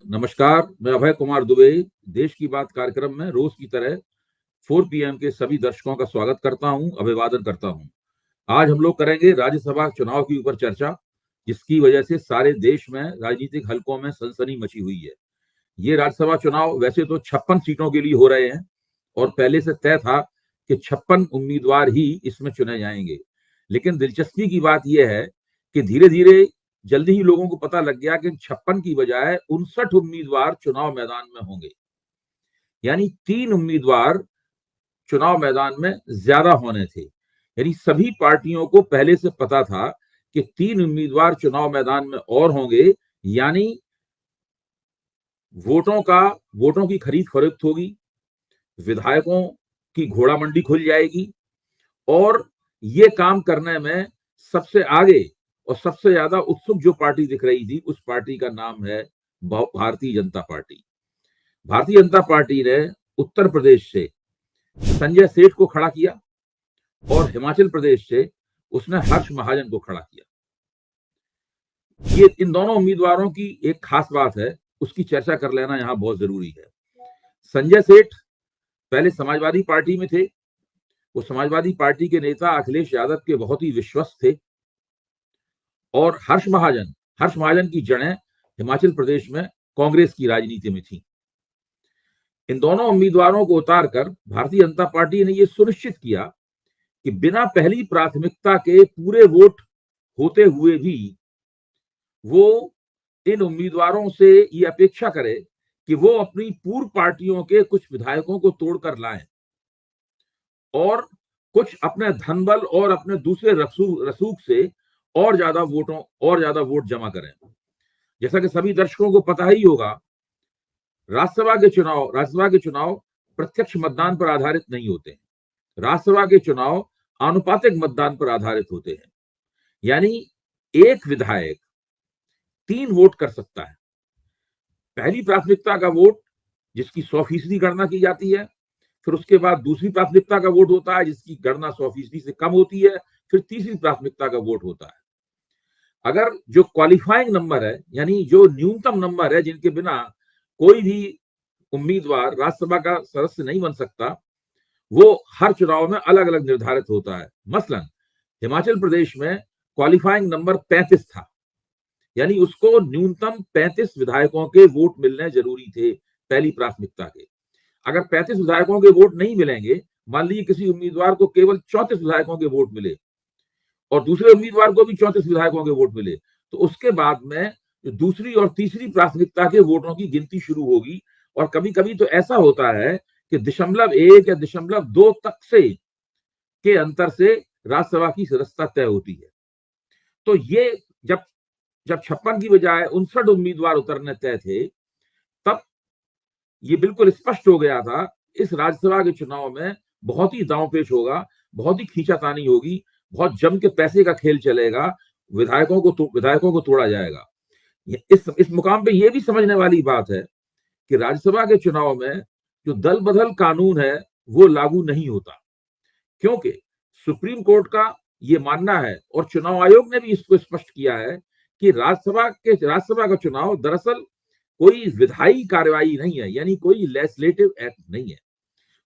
नमस्कार, मैं अभय कुमार दुबे देश की बात कार्यक्रम में रोज की तरह 4 PM के सभी दर्शकों का स्वागत करता हूं, अभिवादन करता हूं। आज हम लोग करेंगे राज्यसभा चुनाव के ऊपर चर्चा, जिसकी वजह से सारे देश में राजनीतिक हलकों में सनसनी मची हुई है। ये राज्यसभा चुनाव वैसे तो 56 सीटों के लिए हो रहे हैं और पहले से तय था कि 56 उम्मीदवार ही इसमें चुने जाएंगे। लेकिन दिलचस्पी की बात यह है कि धीरे धीरे जल्दी ही लोगों को पता लग गया कि 56 की बजाय 59 उम्मीदवार चुनाव मैदान में होंगे। यानी 3 उम्मीदवार चुनाव मैदान में ज्यादा होने थे। यानी सभी पार्टियों को पहले से पता था कि 3 उम्मीदवार चुनाव मैदान में और होंगे, यानी वोटों की खरीद फरोख्त होगी, विधायकों की घोड़ा मंडी खुल जाएगी और ये काम करने में सबसे आगे और सबसे ज्यादा उत्सुक जो पार्टी दिख रही थी, उस पार्टी का नाम है भारतीय जनता पार्टी। भारतीय जनता पार्टी ने उत्तर प्रदेश से संजय सेठ को खड़ा किया और हिमाचल प्रदेश से उसने हर्ष महाजन को खड़ा किया। ये इन दोनों उम्मीदवारों की एक खास बात है, उसकी चर्चा कर लेना यहां बहुत जरूरी है। संजय सेठ पहले समाजवादी पार्टी में थे। वो समाजवादी पार्टी के नेता अखिलेश यादव के बहुत ही विश्वस्त थे। और हर्ष महाजन की जड़ें हिमाचल प्रदेश में कांग्रेस की राजनीति में थी। इन दोनों उम्मीदवारों को उतारकर भारतीय जनता पार्टी ने यह सुनिश्चित किया कि बिना पहली प्राथमिकता के पूरे वोट होते हुए भी वो इन उम्मीदवारों से ये अपेक्षा करे कि वो अपनी पूर्व पार्टियों के कुछ विधायकों को तोड़कर लाएं और कुछ अपने धनबल और अपने दूसरे रसूख से और ज्यादा वोट जमा करें। जैसा कि सभी दर्शकों को पता ही होगा, राज्यसभा के चुनाव प्रत्यक्ष मतदान पर आधारित नहीं होते हैं। राज्यसभा के चुनाव आनुपातिक मतदान पर आधारित होते हैं। यानी एक विधायक 3 वोट कर सकता है। पहली प्राथमिकता का वोट जिसकी 100% गणना की जाती है, फिर उसके बाद दूसरी प्राथमिकता का वोट होता है जिसकी गणना 100% से कम होती है, फिर तीसरी प्राथमिकता का वोट होता है। अगर जो क्वालिफाइंग नंबर है, यानी जो न्यूनतम नंबर है जिनके बिना कोई भी उम्मीदवार राज्यसभा का सदस्य नहीं बन सकता, वो हर चुनाव में अलग अलग निर्धारित होता है। मसलन हिमाचल प्रदेश में क्वालिफाइंग नंबर 35 था, यानी उसको न्यूनतम 35 विधायकों के वोट मिलने जरूरी थे पहली प्राथमिकता के। अगर 35 विधायकों के वोट नहीं मिलेंगे, मान लीजिए किसी उम्मीदवार को केवल 34 विधायकों के वोट मिले और दूसरे उम्मीदवार को भी 34 विधायकों के वोट मिले, तो उसके बाद में दूसरी और तीसरी प्राथमिकता के वोटों की गिनती शुरू होगी। और कभी कभी तो ऐसा होता है कि 0.1 या 0.2 तक से के अंतर से राज्यसभा की सदस्यता तय होती है। तो ये जब 56 की बजाय 59 उम्मीदवार उतरने तय थे, तब ये बिल्कुल स्पष्ट हो गया था इस राज्यसभा के चुनाव में बहुत ही दांवपेच होगा, बहुत ही खींचातानी होगी, बहुत जम के पैसे का खेल चलेगा, विधायकों को तोड़ा जाएगा। इस मुकाम पे ये भी समझने वाली बात है कि राज्यसभा के चुनाव में जो दल बदल कानून है वो लागू नहीं होता, क्योंकि सुप्रीम कोर्ट का ये मानना है और चुनाव आयोग ने भी इसको स्पष्ट किया है कि राज्यसभा का चुनाव दरअसल कोई विधायी कार्रवाई नहीं है, यानी कोई लेजिस्लेटिव एक्ट नहीं है।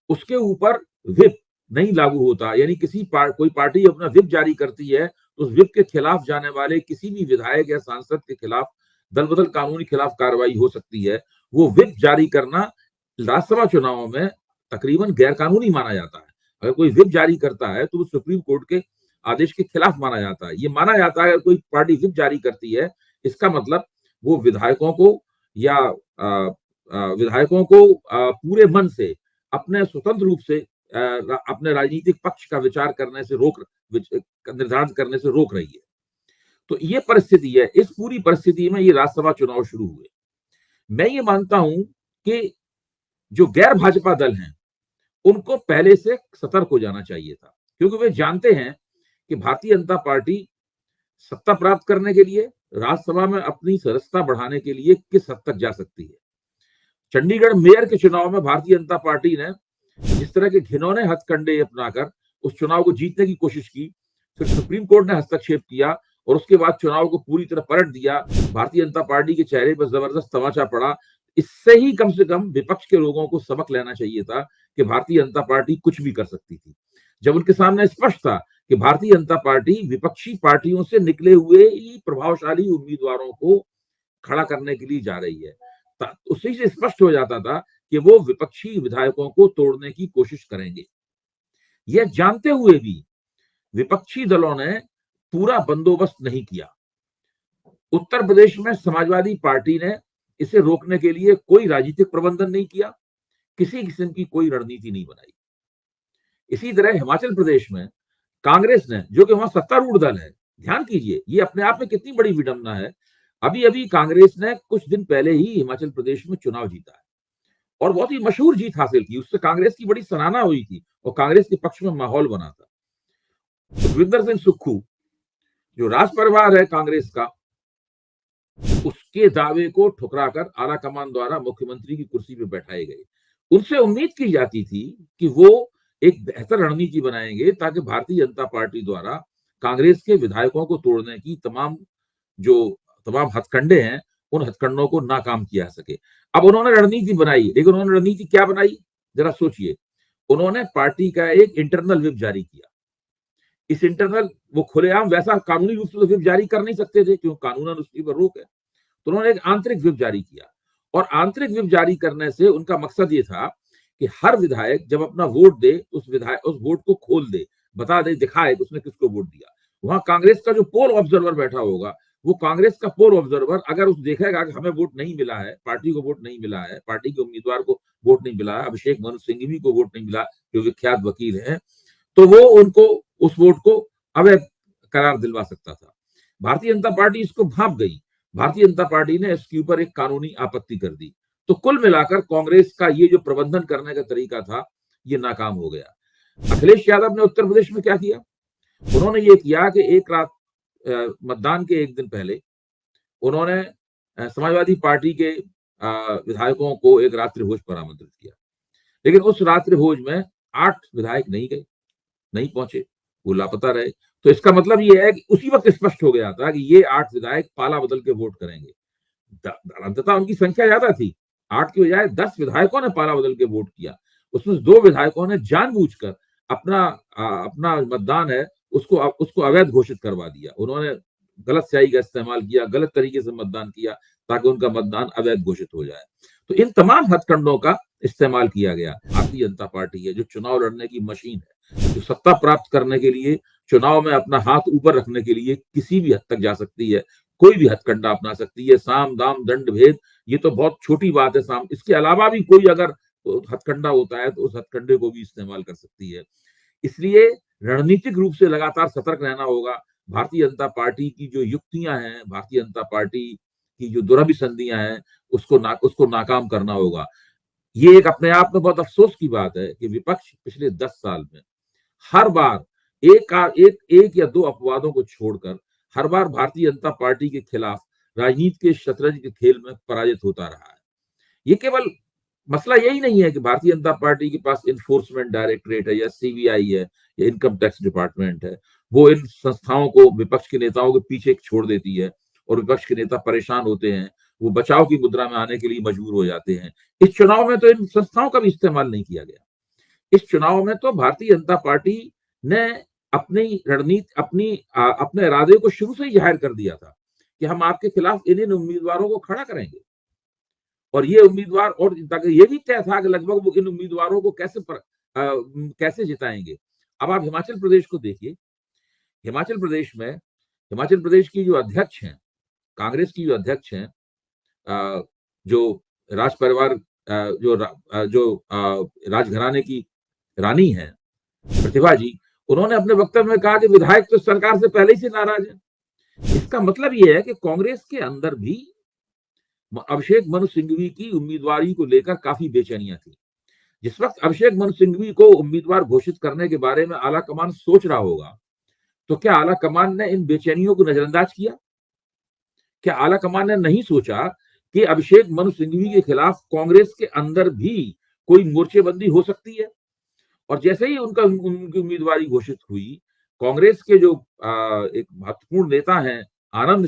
उसके ऊपर व्हिप नहीं लागू होता, यानी कोई पार्टी अपना व्हिप जारी करती है तो उस व्हिप के खिलाफ जाने वाले किसी भी विधायक या सांसद के खिलाफ दल बदल कानून के खिलाफ कार्रवाई हो सकती है। वो व्हिप जारी करना राज्यसभा चुनावों में तकरीबन गैर कानूनी माना जाता है। अगर कोई व्हिप जारी करता है तो वो सुप्रीम कोर्ट के आदेश के खिलाफ माना जाता है। ये माना जाता है अगर कोई पार्टी व्हिप जारी करती है, इसका मतलब वो विधायकों को पूरे मन से अपने स्वतंत्र रूप से अपने राजनीतिक पक्ष का विचार करने से निर्धारित करने से रोक रही है। तो ये परिस्थिति है। इस पूरी परिस्थिति में ये राज्यसभा चुनाव शुरू हुए। मैं ये मानता हूं कि जो गैर भाजपा दल हैं उनको पहले से सतर्क हो जाना चाहिए था, क्योंकि वे जानते हैं कि भारतीय जनता पार्टी सत्ता प्राप्त करने के लिए, राज्यसभा में अपनी सदस्यता बढ़ाने के लिए किस हद तक जा सकती है। चंडीगढ़ मेयर के चुनाव में भारतीय जनता पार्टी ने जिस तरह के घिनौने हथकंडे अपनाकर उस चुनाव को जीतने की कोशिश की, फिर सुप्रीम कोर्ट ने हस्तक्षेप किया और उसके बाद चुनाव को पूरी तरह पलट दिया, भारतीय जनता पार्टी के चेहरे पर जबरदस्त तमाचा पड़ा। इससे ही कम से कम विपक्ष के लोगों को सबक लेना चाहिए था कि भारतीय जनता पार्टी कुछ भी कर सकती थी। जब उनके सामने स्पष्ट था कि भारतीय जनता पार्टी विपक्षी पार्टियों से निकले हुए ही प्रभावशाली उम्मीदवारों को खड़ा करने के लिए जा रही है, उसी से स्पष्ट हो जाता था कि वो विपक्षी विधायकों को तोड़ने की कोशिश करेंगे। यह जानते हुए भी विपक्षी दलों ने पूरा बंदोबस्त नहीं किया। उत्तर प्रदेश में समाजवादी पार्टी ने इसे रोकने के लिए कोई राजनीतिक प्रबंधन नहीं किया, किसी किस्म की कोई रणनीति नहीं बनाई। इसी तरह हिमाचल प्रदेश में कांग्रेस ने, जो कि वहां सत्तारूढ़ दल है, ध्यान कीजिए ये अपने आप में कितनी बड़ी विडंबना है, अभी अभी कांग्रेस ने कुछ दिन पहले ही हिमाचल प्रदेश में चुनाव जीता है और बहुत ही मशहूर जीत हासिल की। उससे कांग्रेस की बड़ी सराहना हुई थी और कांग्रेस के पक्ष में माहौल बना था। सुखविंदर सिंह सुक्खू, जो राज परिवार है कांग्रेस का, उसके दावे को ठुकराकर आलाकमान द्वारा मुख्यमंत्री की कुर्सी पर बैठाए गए। उनसे उम्मीद की जाती थी कि वो एक बेहतर रणनीति बनाएंगे ताकि भारतीय जनता पार्टी द्वारा कांग्रेस के विधायकों को तोड़ने की तमाम हथकंडे हैं, उन हथकंडों को नाकाम किया सके। अब उन्होंने रणनीति बनाई, लेकिन उन्होंने रणनीति क्या बनाई, जरा सोचिए। उन्होंने पार्टी का एक इंटरनल व्हिप जारी किया। इस इंटरनल, वो खुलेआम वैसा कानूनी रूप से तो व्हिप जारी कर नहीं सकते थे क्योंकि कानूनन उसके पर रोक है, तो उन्होंने एक आंतरिक व्हिप जारी किया। और आंतरिक व्हिप जारी करने से उनका मकसद ये था कि हर विधायक जब अपना वोट दे, उस वोट को खोल दे, बता दे, दिखाए उसने किसको वोट दिया। वहां कांग्रेस का जो पोल ऑब्जर्वर बैठा होगा, वो कांग्रेस का पोल ऑब्जर्वर अगर उस देखेगा कि हमें वोट नहीं मिला है, पार्टी को वोट नहीं मिला है, पार्टी के उम्मीदवार को वोट नहीं मिला है, अभिषेक मनु सिंघवी को वोट नहीं मिला, जो विख्यात वकील है, तो वो उनको उस वोट को अवैध करार दिलवा सकता था। भारतीय जनता पार्टी इसको भांप गई। भारतीय जनता पार्टी ने इसके ऊपर एक कानूनी आपत्ति कर दी। तो कुल मिलाकर कांग्रेस का ये जो प्रबंधन करने का तरीका था, ये नाकाम हो गया। अखिलेश यादव ने उत्तर प्रदेश में क्या किया, उन्होंने ये किया कि एक रात मतदान के एक दिन पहले उन्होंने समाजवादी पार्टी के विधायकों को एक रात्रि भोज पर आमंत्रित किया, लेकिन उस रात्रि भोज में 8 विधायक नहीं गए, नहीं पहुंचे, वो लापता रहे। तो इसका मतलब ये है कि उसी वक्त स्पष्ट हो गया था कि ये 8 विधायक पाला बदल के वोट करेंगे। अंततः उनकी संख्या ज्यादा थी, 8 की बजाय 10 विधायकों ने पाला बदल के वोट किया। उसमें 2 विधायकों ने जानबूझकर अपना मतदान है उसको अवैध घोषित करवा दिया। उन्होंने गलत स्याही का इस्तेमाल किया, गलत तरीके से मतदान किया ताकि उनका मतदान अवैध घोषित हो जाए। तो इन तमाम हथकंडों का इस्तेमाल किया गया। भारतीय जनता पार्टी है जो चुनाव लड़ने की मशीन है, जो सत्ता प्राप्त करने के लिए, चुनाव में अपना हाथ ऊपर रखने के लिए किसी भी हद तक जा सकती है, कोई भी हथकंडा अपना सकती है। साम दाम दंड भेद, ये तो बहुत छोटी बात है। इसके अलावा भी कोई अगर हथकंडा होता है तो उस हथकंडे को भी इस्तेमाल कर सकती है। इसलिए रणनीतिक रूप से लगातार सतर्क रहना होगा। भारतीय जनता पार्टी की जो युक्तियां हैं, भारतीय जनता पार्टी की जो दुरभिसंधियां हैं, उसको नाकाम करना होगा। ये एक अपने आप में बहुत अफसोस की बात है कि विपक्ष पिछले 10 साल में हर बार एक या 2 अपवादों को छोड़कर हर बार भारतीय जनता पार्टी के खिलाफ राजनीति के शतरंज के खेल में पराजित होता रहा है। ये केवल मसला यही नहीं है कि भारतीय जनता पार्टी के पास इन्फोर्समेंट डायरेक्टरेट है या सीबीआई है या इनकम टैक्स डिपार्टमेंट है, वो इन संस्थाओं को विपक्ष के नेताओं के पीछे छोड़ देती है और विपक्ष के नेता परेशान होते हैं, वो बचाव की मुद्रा में आने के लिए मजबूर हो जाते हैं। इस चुनाव में तो इन संस्थाओं का भी इस्तेमाल नहीं किया गया। इस चुनाव में तो भारतीय जनता पार्टी ने अपनी रणनीति, अपने इरादे को शुरू से ही जाहिर कर दिया था कि हम आपके खिलाफ इन उम्मीदवारों को खड़ा करेंगे। और ये उम्मीदवार, और ये भी तय था कि लगभग वो इन उम्मीदवारों को कैसे जिताएंगे। अब आप हिमाचल प्रदेश को देखिए। हिमाचल प्रदेश की जो अध्यक्ष हैं, कांग्रेस की जो अध्यक्ष हैं, जो राज परिवार, जो राजघराने की रानी है प्रतिभा जी, उन्होंने अपने वक्तव्य में कहा कि विधायक तो सरकार से पहले ही से नाराज है। इसका मतलब ये है कि कांग्रेस के अंदर भी अभिषेक मनु सिंघवी की उम्मीदवारी को लेकर काफी बेचैनियां थी। जिस वक्त अभिषेक मनु सिंघवी को उम्मीदवार घोषित करने के बारे में आला कमान सोच रहा होगा, तो क्या आला कमान ने इन बेचैनियों को नजरअंदाज किया? क्या आला कमान ने नहीं सोचा कि अभिषेक मनु सिंघवी के खिलाफ कांग्रेस के अंदर भी कोई मोर्चेबंदी हो सकती है? और जैसे ही उनकी उम्मीदवारी घोषित हुई, कांग्रेस के जो एक महत्वपूर्ण नेता हैं आनंद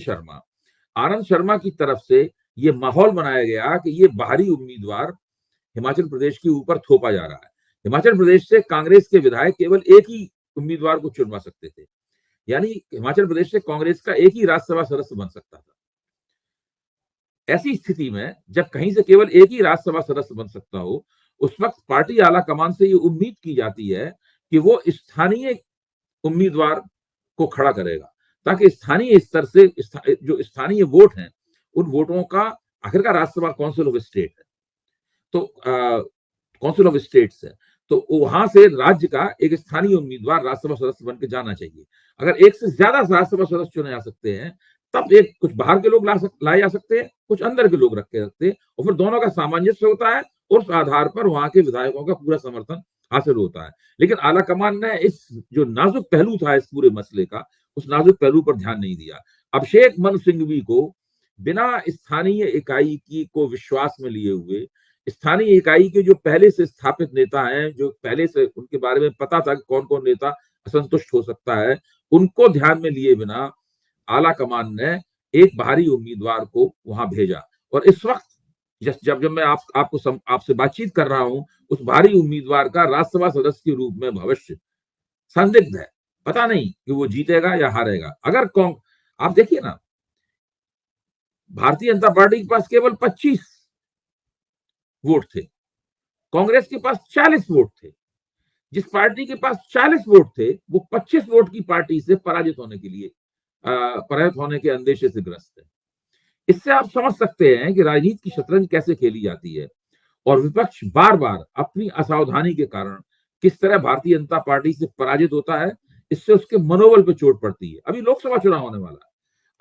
शर्मा की तरफ से ये माहौल बनाया गया कि ये बाहरी उम्मीदवार हिमाचल प्रदेश के ऊपर थोपा जा रहा है। हिमाचल प्रदेश से कांग्रेस के विधायक केवल एक ही उम्मीदवार को चुनवा सकते थे, यानी हिमाचल प्रदेश से कांग्रेस का एक ही राज्यसभा सदस्य बन सकता था। ऐसी स्थिति में जब कहीं से केवल एक ही राज्यसभा सदस्य बन सकता हो, उस वक्त पार्टी आला कमान से ये उम्मीद की जाती है कि वो स्थानीय उम्मीदवार को खड़ा करेगा, ताकि स्थानीय स्तर से जो स्थानीय वोट हैं उन वोटों का, आखिरकार राज्यसभा काउंसिल ऑफ स्टेट है, तो काउंसिल ऑफ स्टेट्स है, तो वहां से राज्य का एक स्थानीय उम्मीदवार राज्यसभा सदस्य बन के जाना चाहिए। अगर एक से ज्यादा राज्यसभा सदस्य चुने जा सकते हैं, तब एक कुछ बाहर के लोग लाए जा सकते हैं, कुछ अंदर के लोग रखे रखते हैं, और फिर दोनों का सामंजस्य होता है और उस आधार पर वहां के विधायकों का पूरा समर्थन हासिल होता है। लेकिन आला कमान ने इस जो नाजुक पहलू था इस पूरे मसले का, उस नाजुक पहलू पर ध्यान नहीं दिया। अभिषेक मनु सिंघवी को बिना स्थानीय इकाई की को विश्वास में लिए हुए, स्थानीय इकाई के जो पहले से स्थापित नेता हैं, जो पहले से उनके बारे में पता था कि कौन कौन नेता असंतुष्ट हो सकता है, उनको ध्यान में लिए बिना आला कमान ने एक बाहरी उम्मीदवार को वहां भेजा। और इस वक्त जब मैं आपसे बातचीत कर रहा हूं, उस बाहरी उम्मीदवार का राज्यसभा सदस्य के रूप में भविष्य संदिग्ध है। पता नहीं कि वो जीतेगा या हारेगा। अगर आप देखिए ना, भारतीय जनता पार्टी के पास केवल 25 वोट थे, कांग्रेस के पास 40 वोट थे। जिस पार्टी के पास 40 वोट थे, वो 25 वोट की पार्टी से पराजित होने के अंदेशे से ग्रस्त है। इससे आप समझ सकते हैं कि राजनीति की शतरंज कैसे खेली जाती है, और विपक्ष बार बार अपनी असावधानी के कारण किस तरह भारतीय जनता पार्टी से पराजित होता है। इससे उसके मनोबल पर चोट पड़ती है। अभी लोकसभा चुनाव होने वाला है।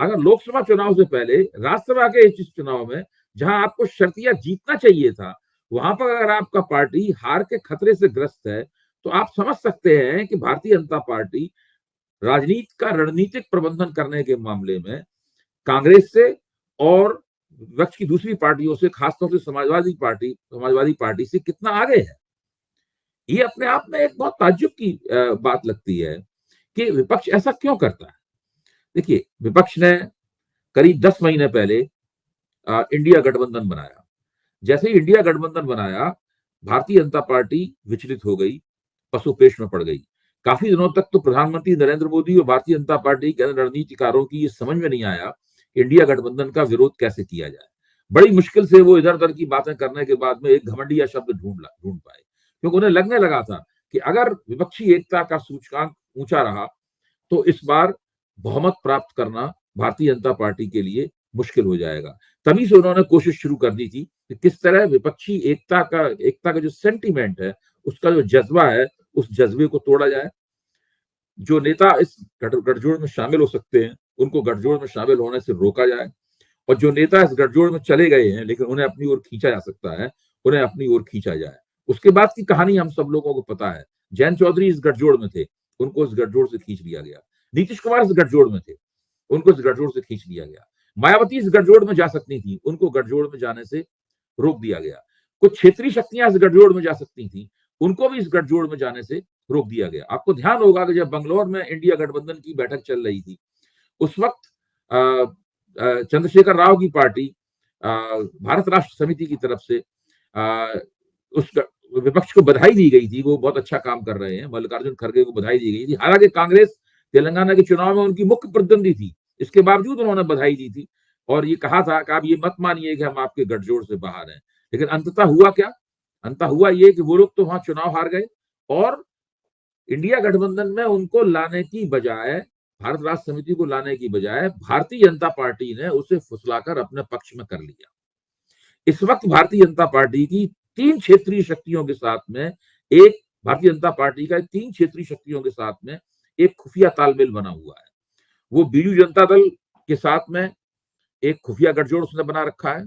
अगर लोकसभा चुनाव से पहले राज्यसभा के इस चुनाव में, जहां आपको शर्तिया जीतना चाहिए था, वहां पर अगर आपका पार्टी हार के खतरे से ग्रस्त है, तो आप समझ सकते हैं कि भारतीय जनता पार्टी राजनीति का रणनीतिक प्रबंधन करने के मामले में कांग्रेस से और विपक्ष की दूसरी पार्टियों से, खासतौर से समाजवादी पार्टी से कितना आगे है। ये अपने आप में एक बहुत ताज्जुब की बात लगती है कि विपक्ष ऐसा क्यों करता है। देखिए, विपक्ष ने करीब 10 महीने पहले इंडिया गठबंधन बनाया। जैसे ही इंडिया गठबंधन बनाया, भारतीय जनता पार्टी विचलित हो गई, पसोपेश में पड़ गई। काफी दिनों तक तो प्रधानमंत्री नरेंद्र मोदी और भारतीय जनता पार्टी के रणनीतिकारों की ये समझ में नहीं आया इंडिया गठबंधन का विरोध कैसे किया जाए। बड़ी मुश्किल से वो इधर उधर की बातें करने के बाद में एक घमंडिया शब्द ढूंढ पाए, क्योंकि उन्हें लगने लगा था कि अगर विपक्षी एकता का सूचकांक ऊंचा रहा, तो इस बार बहुमत प्राप्त करना भारतीय जनता पार्टी के लिए मुश्किल हो जाएगा। तभी से उन्होंने कोशिश शुरू कर दी थी कि किस तरह विपक्षी एकता का जो सेंटीमेंट है, उसका जो जज्बा है, उस जज्बे को तोड़ा जाए। जो नेता इस गठजोड़ में शामिल हो सकते हैं, उनको गठजोड़ में शामिल होने से रोका जाए, और जो नेता इस गठजोड़ में चले गए हैं लेकिन उन्हें अपनी ओर खींचा जा सकता है, उन्हें अपनी ओर खींचा जाए। उसके बाद की कहानी हम सब लोगों को पता है। जयंत चौधरी इस गठजोड़ में थे, उनको इस गठजोड़ से खींच लिया गया। नीतीश कुमार इस गठजोड़ में थे, उनको इस गठजोड़ से खींच लिया गया। मायावती इस गठजोड़ में जा सकती थी, उनको गठजोड़ में जाने से रोक दिया गया। कुछ क्षेत्रीय शक्तियां इस गठजोड़ में जा सकती थी, उनको भी इस गठजोड़ में जाने से रोक दिया गया। आपको ध्यान होगा कि जब बंगलौर में इंडिया गठबंधन की बैठक चल रही थी, उस वक्त चंद्रशेखर राव की पार्टी भारत राष्ट्र समिति की तरफ से उस विपक्ष को बधाई दी गई थी। वो बहुत अच्छा काम कर रहे हैं, मल्लिकार्जुन खड़गे को बधाई दी गई थी। हालांकि कांग्रेस तेलंगाना के चुनाव में उनकी मुख्य प्रतिद्वंदी थी, इसके बावजूद उन्होंने बधाई दी थी और ये कहा था कि आप ये मत मानिए कि हम आपके गठजोड़ से बाहर हैं। लेकिन अंततः हुआ क्या? अंततः हुआ ये कि वो लोग तो वहां चुनाव हार गए, और इंडिया गठबंधन में उनको लाने की बजाय, भारत राष्ट्र समिति को लाने की बजाय, भारतीय जनता पार्टी ने उसे फुसलाकर अपने पक्ष में कर लिया। इस वक्त भारतीय जनता पार्टी की तीन क्षेत्रीय शक्तियों के साथ में एक भारतीय जनता पार्टी का तीन क्षेत्रीय शक्तियों के साथ में एक खुफिया तालमेल बना हुआ है। वो बीजू जनता दल के साथ में एक खुफिया गठजोड़ उसने बना रखा है।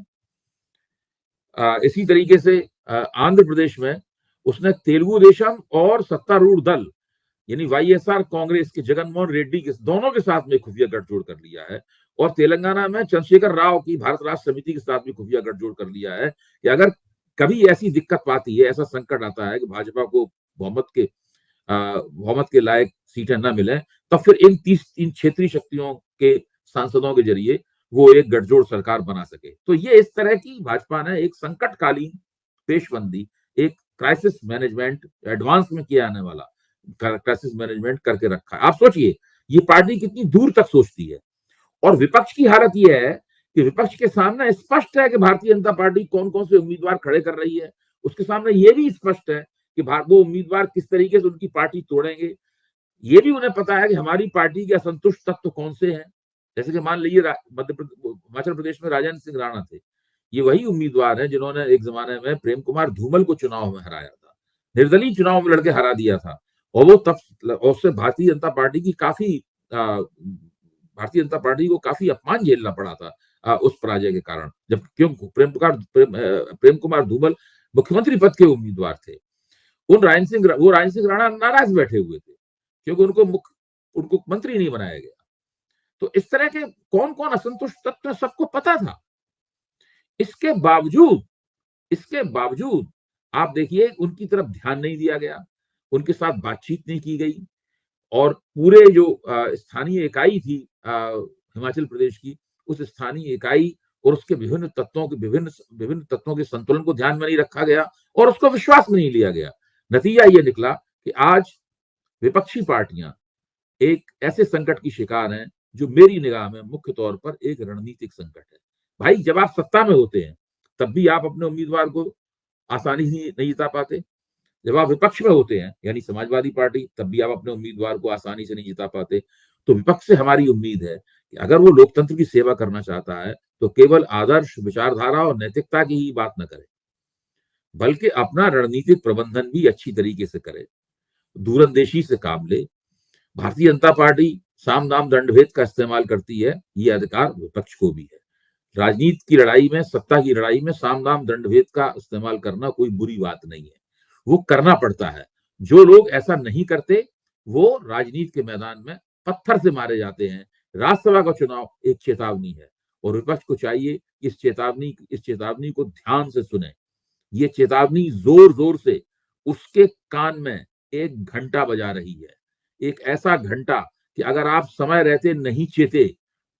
इसी तरीके से आंध्र प्रदेश में उसने तेलुगु देशम और सत्तारूढ़ दल यानी वाईएसआर कांग्रेस के जगनमोहन रेड्डी के दोनों के साथ में खुफिया गठजोड़ कर लिया है, और तेलंगाना में चंद्रशेखर राव की भारत राष्ट्र समिति के साथ भी खुफिया गठजोड़ कर लिया है कि अगर कभी ऐसी दिक्कत आती है, ऐसा संकट आता है कि भाजपा को बहुमत के लायक सीटें न मिले, तब फिर इन क्षेत्रीय शक्तियों के सांसदों के जरिए वो एक गठजोड़ सरकार बना सके। तो ये इस तरह की भाजपा ने एक संकटकालीन पेशबंदी, एक क्राइसिस मैनेजमेंट, एडवांस में किया आने वाला क्राइसिस मैनेजमेंट करके रखा है। आप सोचिए, ये पार्टी कितनी दूर तक सोचती है। और विपक्ष की हालत ये है कि विपक्ष के सामने स्पष्ट है कि भारतीय जनता पार्टी कौन-कौन से उम्मीदवार खड़े कर रही है। उसके सामने ये भी स्पष्ट है कि वो उम्मीदवार किस तरीके से उनकी पार्टी तोड़ेंगे। ये भी उन्हें पता है कि हमारी पार्टी के असंतुष्ट तत्व कौन से हैं। जैसे कि मान लीजिए हिमाचल प्रदेश में राजेंद्र सिंह राणा थे। ये वही उम्मीदवार हैं जिन्होंने एक ज़माने में प्रेम कुमार धूमल को चुनाव में हराया था। निर्दलीय चुनाव में लड़के हरा दिया था और वो तब उससे भारतीय जनता पार्टी की काफ़ी भारतीय जनता पार्टी को काफ़ी अपमान झेलना पड़ा था उस पराजय के कारण। जब क्यों प्रेम कुमार धूमल मुख्यमंत्री पद के उम्मीदवार थे। राजेंद्र सिंह राणा नाराज़ बैठे हुए थे क्योंकि उनको मंत्री नहीं बनाया गया। तो इस तरह के कौन-कौन असंतुष्ट तत्व सबको पता था। इसके बावजूद आप देखिए उनकी तरफ ध्यान नहीं दिया गया, उनके साथ बातचीत नहीं की गई और पूरे जो स्थानीय इकाई थी हिमाचल प्रदेश की, उस स्थानीय इकाई और उसके विभिन्न तत्वों के संतुलन को ध्यान में नहीं रखा गया और उसको विश्वास में नहीं लिया गया। नतीजा ये निकला कि आज विपक्षी पार्टियां एक ऐसे संकट की शिकार हैं जो मेरी निगाह में मुख्य तौर पर एक रणनीतिक संकट है। भाई, जब आप सत्ता में होते हैं तब भी आप अपने उम्मीदवार को आसानी से नहीं जिता पाते। जब आप विपक्ष में होते हैं यानी समाजवादी पार्टी, तब भी आप अपने उम्मीदवार को आसानी से नहीं जिता पाते। तो विपक्ष से हमारी उम्मीद है कि अगर वो लोकतंत्र की सेवा करना चाहता है तो केवल आदर्श विचारधारा और नैतिकता की ही बात न करे, बल्कि अपना रणनीतिक प्रबंधन भी अच्छी तरीके से करे, दूरंदेशी से काम ले। भारतीय जनता पार्टी साम दाम दंडभेद का इस्तेमाल करती है, ये अधिकार विपक्ष को भी है। राजनीति की लड़ाई में, सत्ता की लड़ाई में साम दाम दंडभेद का इस्तेमाल करना कोई बुरी बात नहीं है, वो करना पड़ता है। जो लोग ऐसा नहीं करते वो राजनीति के मैदान में पत्थर से मारे जाते हैं। राज्यसभा का चुनाव एक चेतावनी है और विपक्ष को चाहिए इस चेतावनी को ध्यान से सुने। ये चेतावनी जोर जोर से उसके कान में एक घंटा बजा रही है, एक ऐसा घंटा कि अगर आप समय रहते नहीं चेते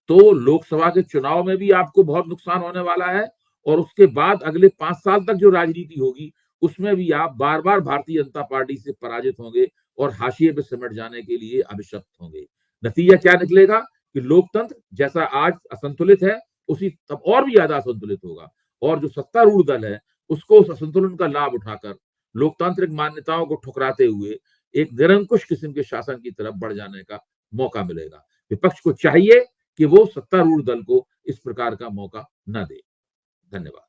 तो लोकसभा के चुनाव में भी आपको बहुत नुकसान होने वाला है और उसके बाद अगले 5 साल तक जो राजनीति होगी उसमें भी आप बार-बार भारतीय जनता पार्टी से पराजित होंगे और हाशिए पे सिमट जाने के लिए अभिशप्त होंगे। नतीजा क्या निकलेगा कि लोकतंत्र जैसा आज असंतुलित है, उसी तब और भी ज्यादा असंतुलित होगा और जो सत्तारूढ़ दल है उसको उस असंतुलन का लाभ उठाकर लोकतांत्रिक मान्यताओं को ठुकराते हुए एक निरंकुश किस्म के शासन की तरफ बढ़ जाने का मौका मिलेगा। विपक्ष को चाहिए कि वो सत्तारूढ़ दल को इस प्रकार का मौका न दे। धन्यवाद।